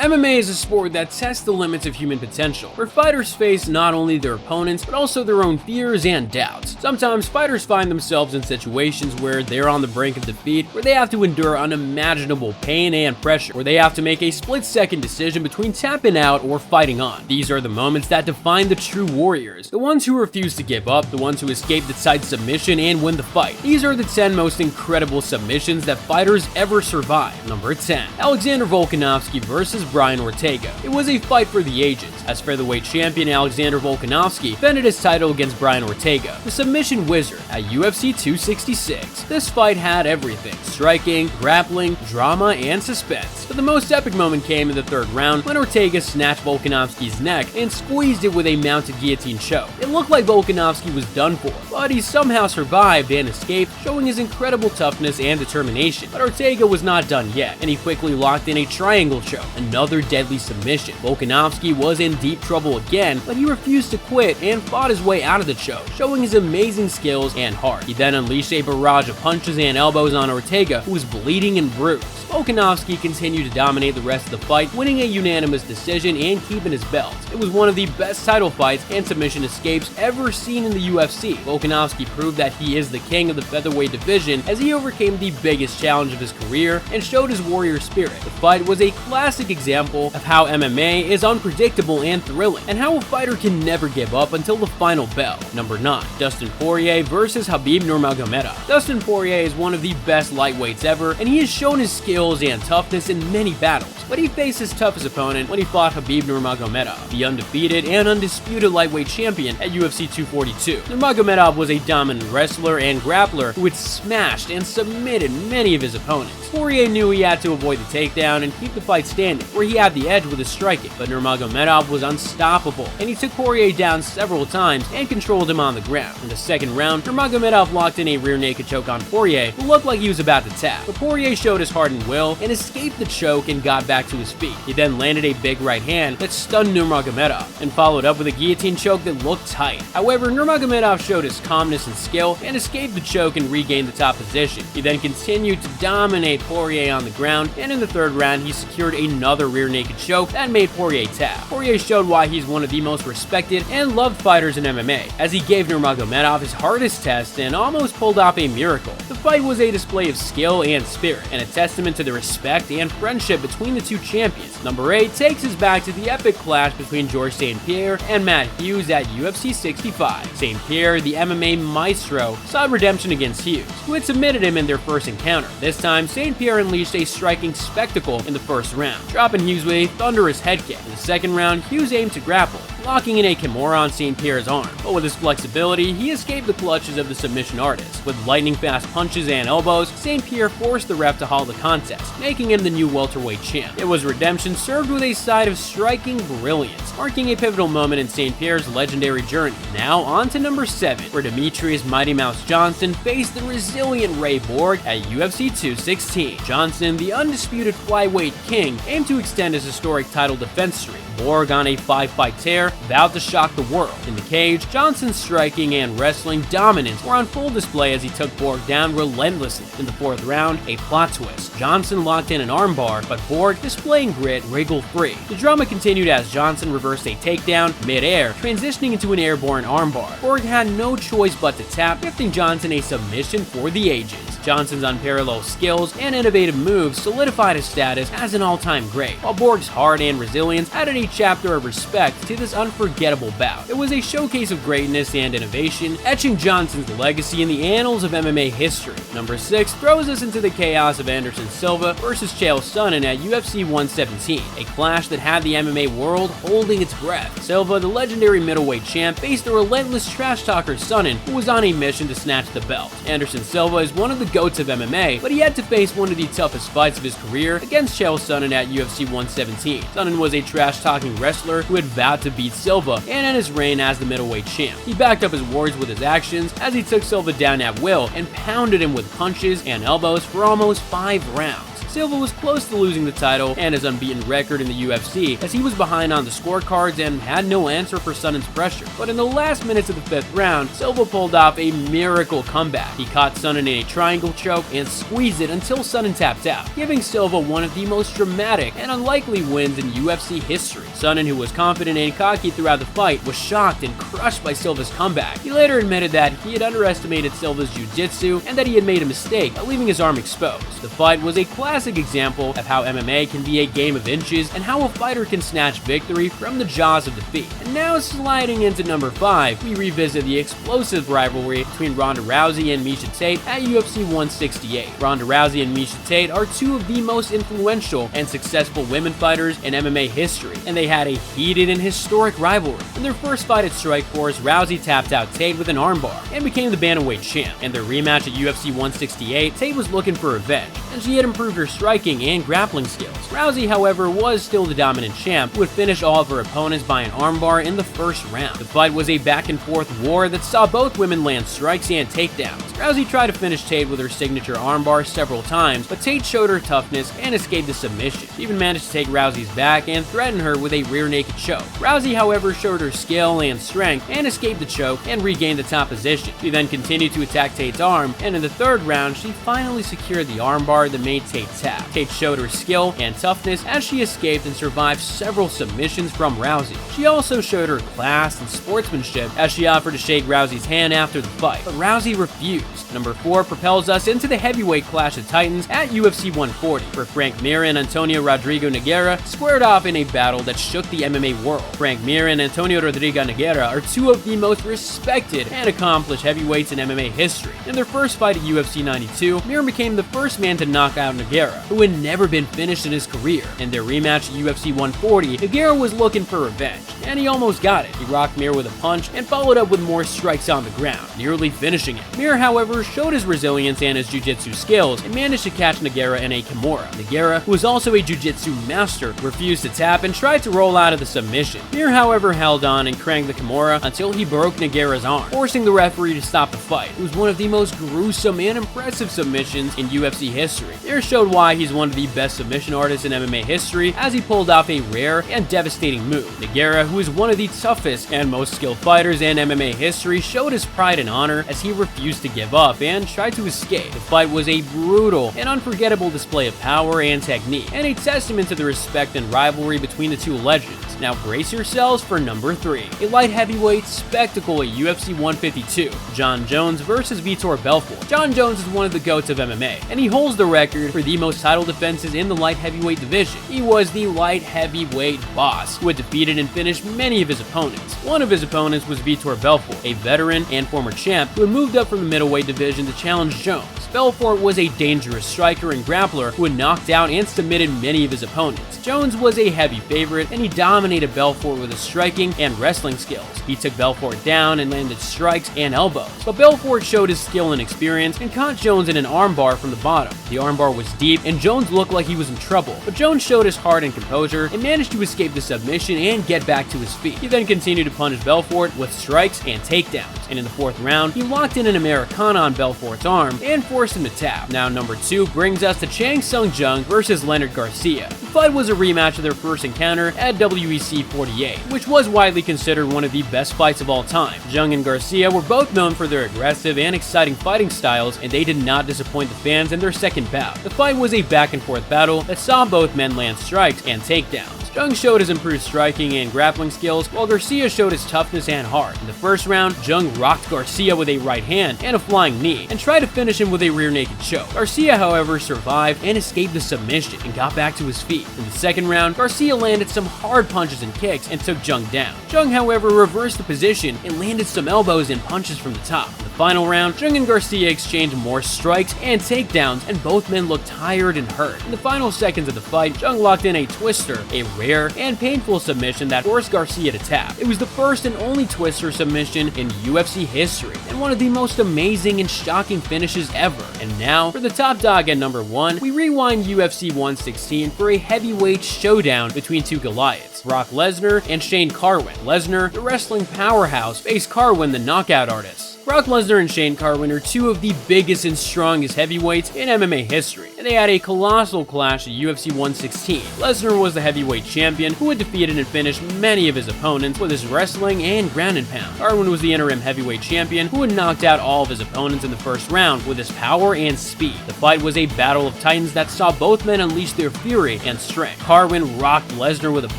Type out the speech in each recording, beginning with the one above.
MMA is a sport that tests the limits of human potential, where fighters face not only their opponents, but also their own fears and doubts. Sometimes fighters find themselves in situations where they're on the brink of defeat, where they have to endure unimaginable pain and pressure, where they have to make a split-second decision between tapping out or fighting on. These are the moments that define the true warriors, the ones who refuse to give up, the ones who escape the tight submission and win the fight. These are the 10 most incredible submissions that fighters ever survive. Number 10. Alexander Volkanovski versus Brian Ortega. It was a fight for the ages, as featherweight champion Alexander Volkanovski defended his title against Brian Ortega, the submission wizard, at UFC 266. This fight had everything: striking, grappling, drama, and suspense. But the most epic moment came in the third round when Ortega snatched Volkanovski's neck and squeezed it with a mounted guillotine choke. It looked like Volkanovski was done for, but he somehow survived and escaped, showing his incredible toughness and determination. But Ortega was not done yet, and he quickly locked in a triangle choke, another deadly submission. Volkanovski was in deep trouble again, but he refused to quit and fought his way out of the choke, showing his amazing skills and heart. He then unleashed a barrage of punches and elbows on Ortega, who was bleeding and bruised. Volkanovski continued to dominate the rest of the fight, winning a unanimous decision and keeping his belt. It was one of the best title fights and submission escapes ever seen in the UFC. Volkanovski proved that he is the king of the featherweight division as he overcame the biggest challenge of his career and showed his warrior spirit. The fight was a classic example of how MMA is unpredictable and thrilling, and how a fighter can never give up until the final bell. Number 9. Dustin Poirier versus Khabib Nurmagomedov. Dustin Poirier is one of the best lightweights ever, and he has shown his skills and toughness in many battles, but he faced his toughest opponent when he fought Khabib Nurmagomedov, the undefeated and undisputed lightweight champion at UFC 242. Nurmagomedov was a dominant wrestler and grappler who had smashed and submitted many of his opponents. Poirier knew he had to avoid the takedown and keep the fight standing, where he had the edge with his striking, but Nurmagomedov was unstoppable, and he took Poirier down several times and controlled him on the ground. In the second round, Nurmagomedov locked in a rear naked choke on Poirier, who looked like he was about to tap, but Poirier showed his heart and will and escaped the choke and got back to his feet. He then landed a big right hand that stunned Nurmagomedov and followed up with a guillotine choke that looked tight. However, Nurmagomedov showed his calmness and skill and escaped the choke and regained the top position. He then continued to dominate Poirier on the ground, and in the third round he secured another rear naked choke that made Poirier tap. Poirier showed why he's one of the most respected and loved fighters in MMA, as he gave Nurmagomedov his hardest test and almost pulled off a miracle. The fight was a display of skill and spirit, and a testament to the respect and friendship between the two champions. Number 8 takes us back to the epic clash between Georges St. Pierre and Matt Hughes at UFC 65. St. Pierre, the MMA maestro, sought redemption against Hughes, who had submitted him in their first encounter. This time, St. Pierre unleashed a striking spectacle in the first round, dropping Hughes with a thunderous head kick. In the second round, Hughes aimed to grapple, locking in a Kimura on St. Pierre's arm, but with his flexibility, he escaped the clutches of the submission artist. With lightning-fast punches and elbows, St. Pierre forced the ref to halt the contest, making him the new welterweight champ. It was redemption served with a side of striking brilliance, marking a pivotal moment in St. Pierre's legendary journey. Now on to number 7, where Demetrius Mighty Mouse Johnson faced the resilient Ray Borg at UFC 216. Johnson, the undisputed flyweight king, aimed to extend his historic title defense streak. Borg, on a 5-fight tear, vowed to shock the world. In the cage, Johnson's striking and wrestling dominance were on full display as he took Borg down relentlessly. In the fourth round, a plot twist. Johnson locked in an armbar, but Borg, displaying grit, wriggled free. The drama continued as Johnson reversed a takedown mid-air, transitioning into an airborne armbar. Borg had no choice but to tap, gifting Johnson a submission for the ages. Johnson's unparalleled skills and innovative moves solidified his status as an all-time great, while Borg's heart and resilience added a chapter of respect to this unforgettable bout. It was a showcase of greatness and innovation, etching Johnson's legacy in the annals of MMA history. Number 6 throws us into the chaos of Anderson Silva versus Chael Sonnen at UFC 117, a clash that had the MMA world holding its breath. Silva, the legendary middleweight champ, faced the relentless trash talker Sonnen, who was on a mission to snatch the belt. Anderson Silva is one of the goats of MMA, but he had to face one of the toughest fights of his career against Chael Sonnen at UFC 117. Sonnen was a trash-talking wrestler who had vowed to beat Silva and end his reign as the middleweight champ. He backed up his words with his actions as he took Silva down at will and pounded him with punches and elbows for almost 5 rounds. Silva was close to losing the title and his unbeaten record in the UFC, as he was behind on the scorecards and had no answer for Sonnen's pressure. But in the last minutes of the 5th round, Silva pulled off a miracle comeback. He caught Sonnen in a triangle choke and squeezed it until Sonnen tapped out, giving Silva one of the most dramatic and unlikely wins in UFC history. Sonnen, who was confident and cocky throughout the fight, was shocked and crushed by Silva's comeback. He later admitted that he had underestimated Silva's jiu-jitsu and that he had made a mistake by leaving his arm exposed. The fight was a classic example of how MMA can be a game of inches and how a fighter can snatch victory from the jaws of defeat. And now, sliding into number 5, we revisit the explosive rivalry between Ronda Rousey and Miesha Tate at UFC 168. Ronda Rousey and Miesha Tate are two of the most influential and successful women fighters in MMA history, and they had a heated and historic rivalry. In their first fight at Strikeforce, Rousey tapped out Tate with an armbar and became the bantamweight champ. In their rematch at UFC 168, Tate was looking for revenge, and she had improved her striking and grappling skills. Rousey, however, was still the dominant champ, who would finish all of her opponents by an armbar in the first round. The fight was a back-and-forth war that saw both women land strikes and takedowns. Rousey tried to finish Tate with her signature armbar several times, but Tate showed her toughness and escaped the submission. She even managed to take Rousey's back and threaten her with a rear naked choke. Rousey, however, showed her skill and strength and escaped the choke and regained the top position. She then continued to attack Tate's arm, and in the 3rd round, she finally secured the armbar that made Tate tap. Tate showed her skill and toughness as she escaped and survived several submissions from Rousey. She also showed her class and sportsmanship as she offered to shake Rousey's hand after the fight, but Rousey refused. Number 4 propels us into the heavyweight clash of titans at UFC 140, where Frank Mir and Antonio Rodrigo Nogueira squared off in a battle that shook the MMA world. Frank Mir and Antonio Rodrigo Nogueira are two of the most respected and accomplished heavyweights in MMA history. In their first fight at UFC 92, Mir became the first man to knock out Nogueira, who had never been finished in his career. In their rematch at UFC 140, Nogueira was looking for revenge, and he almost got it. He rocked Mir with a punch and followed up with more strikes on the ground, nearly finishing it. Mir, however, showed his resilience and his jiu-jitsu skills and managed to catch Nogueira in a Kimura. Nogueira, who was also a jiu-jitsu master, refused to tap and tried to roll out of the submission. Mir, however, held on and cranked the Kimura until he broke Nogueira's arm, forcing the referee to stop the fight. It was one of the most gruesome and impressive submissions in UFC history. Mir showed why he's one of the best submission artists in MMA history, as he pulled off a rare and devastating move. Nogueira, who is one of the toughest and most skilled fighters in MMA history, showed his pride and honor as he refused to give up and tried to escape. The fight was a brutal and unforgettable display of power and technique, and a testament to the respect and rivalry between the two legends. Now brace yourselves for number 3, a light heavyweight spectacle at UFC 152, Jon Jones versus Vitor Belfort. Jon Jones is one of the GOATs of MMA, and he holds the record for the most title defenses in the light heavyweight division. He was the light heavyweight boss, who had defeated and finished many of his opponents. One of his opponents was Vitor Belfort, a veteran and former champ who had moved up from the middleweight division to challenge Jones. Belfort was a dangerous striker and grappler who had knocked out and submitted many of his opponents. Jones was a heavy favorite, and he dominated Belfort with his striking and wrestling skills. He took Belfort down and landed strikes and elbows, but Belfort showed his skill and experience and caught Jones in an armbar from the bottom. The armbar was deep, and Jones looked like he was in trouble, but Jones showed his heart and composure and managed to escape the submission and get back to his feet. He then continued to punish Belfort with strikes and takedowns, and in the 4th round, he locked in an Americana on Belfort's arm and forced him to tap. Now number 2 brings us to Chang Sung Jung versus Leonard Garcia. The fight was a rematch of their first encounter at WEC 48, which was widely considered one of the best fights of all time. Jung and Garcia were both known for their aggressive and exciting fighting styles, and they did not disappoint the fans in their second bout. The fight was a back-and-forth battle that saw both men land strikes and takedowns. Jung showed his improved striking and grappling skills, while Garcia showed his toughness and heart. In the first round, Jung rocked Garcia with a right hand and a flying knee, and tried to finish him with a rear naked choke. Garcia, however, survived and escaped the submission and got back to his feet. In the second round, Garcia landed some hard punches and kicks and took Jung down. Jung, however, reversed the position and landed some elbows and punches from the top. In the final round, Jung and Garcia exchanged more strikes and takedowns, and both men looked tired and hurt. In the final seconds of the fight, Jung locked in a twister, a rare and painful submission that forced Garcia to tap. It was the first and only twister submission in UFC history, and one of the most amazing and shocking finishes ever. And now, for the top dog at number 1, we rewind UFC 116 for a heavyweight showdown between two Goliaths, Brock Lesnar and Shane Carwin. Lesnar, the wrestling powerhouse, faced Carwin, the knockout artist. Brock Lesnar and Shane Carwin are two of the biggest and strongest heavyweights in MMA history, and they had a colossal clash at UFC 116. Lesnar was the heavyweight champion who had defeated and finished many of his opponents with his wrestling and ground and pound. Carwin was the interim heavyweight champion who had knocked out all of his opponents in the first round with his power and speed. The fight was a battle of titans that saw both men unleash their fury and strength. Carwin rocked Lesnar with a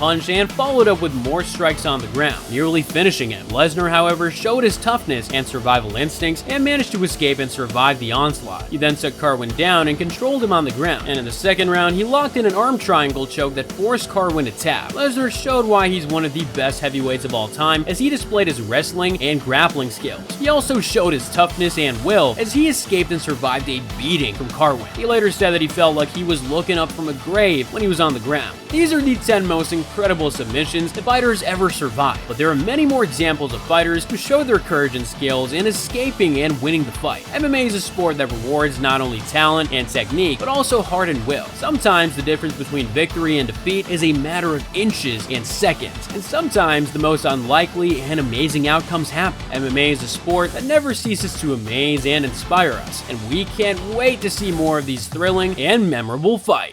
punch and followed up with more strikes on the ground, nearly finishing him. Lesnar, however, showed his toughness and survival instincts and managed to escape and survive the onslaught. He then took Carwin down and controlled him on the ground, and in the second round, he locked in an arm triangle choke that forced Carwin to tap. Lesnar showed why he's one of the best heavyweights of all time as he displayed his wrestling and grappling skills. He also showed his toughness and will as he escaped and survived a beating from Carwin. He later said that he felt like he was looking up from a grave when he was on the ground. These are the 10 most incredible submissions that fighters ever survived, but there are many more examples of fighters who showed their courage and skills in escaping and winning the fight. MMA is a sport that rewards not only talent and technique, but also heart and will. Sometimes the difference between victory and defeat is a matter of inches and seconds, and sometimes the most unlikely and amazing outcomes happen. MMA is a sport that never ceases to amaze and inspire us, and we can't wait to see more of these thrilling and memorable fights.